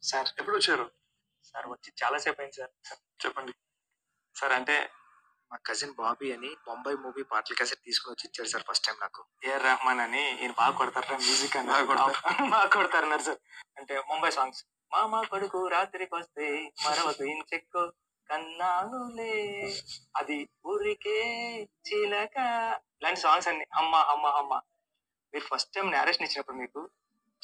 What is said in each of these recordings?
Sir ఎప్పుడు వచ్చారు? Sir వచ్చి చాలా సేపు అయింది సార్. చెప్పండి. సార్ అంటే మా కజిన్ బాబీ అని బొంబాయి మూవీ పాటల క్యాసెట్ తీసుకుని వచ్చి ఇచ్చాడు సార్ ఫస్ట్ టైం నాకు. ఏఆర్ రెహమాన్ అని ఈయన బాగా కొడతారు మ్యూజిక్ అని బాగా కొడతారన్నారు సార్. అంటే ముంబై సాంగ్స్ మామ కొడుకు రాత్రికి వస్తే మరవకు ఇంచెక్కు కన్నానులే అది ఊరికే చిలక ఇలాంటి సాంగ్స్ అన్ని అమ్మ అమ్మ అమ్మ. మీరు ఫస్ట్ టైం నేరేషన్ ఇచ్చినప్పుడు మీకు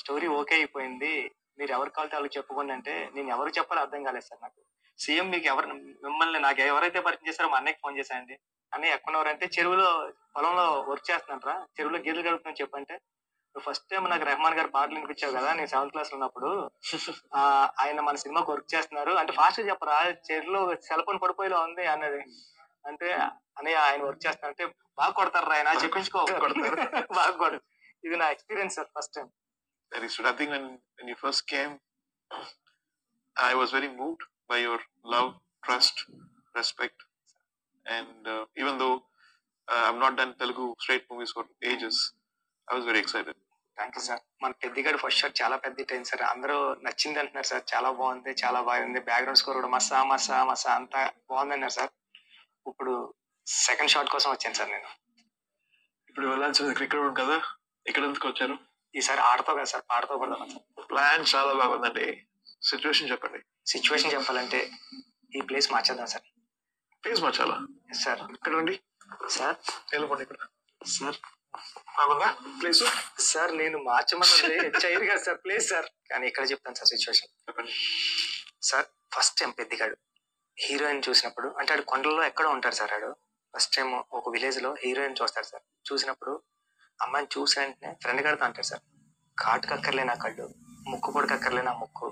స్టోరీ ఓకే అయిపోయింది, మీరు ఎవరు కావాలితే వాళ్ళకి చెప్పుకోండి అంటే నేను ఎవరు చెప్పాలో అర్థం కాలేదు సార్ నాకు. సీఎం మీకు ఎవరు మిమ్మల్ని నాకు ఎవరైతే పరిచయం చేస్తారో మా అన్నయ్యకి ఫోన్ చేశానండి. అన్నయ్య ఎక్కడున్నారంటే చెరువులో పొలంలో వర్క్ చేస్తున్నారా, చెరువులో గేదెలు గడుపుతున్నాను చెప్పంటే ఫస్ట్ టైం నాకు రెహమాన్ గారు పాటలు వినిపించావు కదా నేను 7th క్లాస్ లో ఉన్నప్పుడు. ఆయన మన సినిమాకి వర్క్ చేస్తున్నారు అంటే ఫాస్ట్ గా చెప్పరా, చెరువులో సెల్ ఫోన్ పడిపోయేలా ఉంది అన్నది. అంటే అన్నయ్య ఆయన వర్క్ చేస్తున్నారు అంటే బాగా కొడతారు ఆయన చెప్పించుకో బాగా కొడు. ఇది నా experience sir first time. Very sweet. I think when you first came, I was very moved by your love, trust, respect, and even though I've not done Telugu straight movies for ages, I was very excited. Thank you sir. మన పెద్దిగాడు first shot చాలా పెద్ద hit అయింది sir. అందరూ నచ్చింది అంటున్నారు sir. చాలా బాగుంది, చాలా బాగుంది. బ్యాక్గ్రౌండ్ స్కోర్ కూడా మసా మసా మసా అంతా బాగుంది అన్నారు సార్. ఇప్పుడు సెకండ్ షాట్ కోసం వచ్చాను సార్ నేను. ఇప్పుడు వెళ్ళాల్సింది క్రికెట్ కదా, ఇక్కడ ఎందుకు వచ్చారు? ఈసారి ఆడతావు కదా సార్, పాడతో పడదాం సార్. ప్లాన్ చాలా బాగుందండి. సిచ్యువేషన్ చెప్పండి. సిచ్యువేషన్ చెప్పాలంటే ఈ ప్లేస్ మార్చేద్దాం సార్. ప్లీజ్ మార్చాలా సార్? ఇక్కడ ఉండి సార్ వెళ్ళిపోండి. ఇక్కడ సార్ బాగుందా ప్లేస్? సార్ నేను మార్చమన్నది చైర్ కదా సార్, ప్లేస్ సార్. కానీ ఇక్కడ చెప్తాను సార్ సిచ్యువేషన్. చెప్పండి సార్. ఫస్ట్ టైం పెద్దిగాడు హీరోయిన్ చూసినప్పుడు అంటే ఆడు కొండల్లో ఎక్కడో ఉంటారు సార్. ఆడు ఫస్ట్ టైం ఒక విలేజ్ లో హీరోయిన్ చూస్తాడు సార్. చూసినప్పుడు అమ్మాయిని చూసి వెంటనే ఫ్రెండ్ గారితో అంటారు సార్, కాటుకు అక్కర్లేని ఆ కళ్ళు, ముక్కు పొడికి అక్కర్లేని ఆ ముక్కు,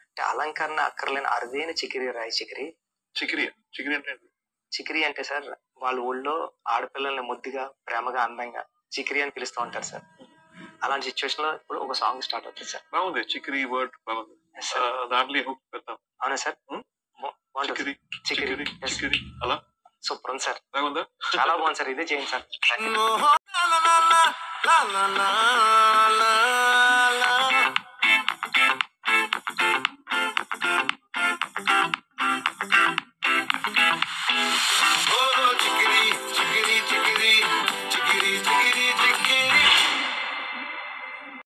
అంటే అలంకరణ అక్కర్లేని అరుదైన చికిరి రాయి చికిరి. చికిరి చికిరి అంటే చికిరి అంటే సార్ వాళ్ళ ఊళ్ళో ఆడపిల్లల్ని ముద్దుగా ప్రేమగా అందంగా చికిరి అని పిలుస్తూ ఉంటారు సార్. అలాంటి సిచ్యువేషన్ లో ఇప్పుడు ఒక సాంగ్ స్టార్ట్ అవుతుంది సార్. బాగుంది చికిరి వర్డ్ బాగుంది. దాంట్లో హుక్ పెడతాం. అవునా సార్? చికిరి చికిరి చికిరి అలా సూపర్ ఉంది సార్. బాగుందా? చాలా బాగుంది సార్. ఇదే చేయండి సార్.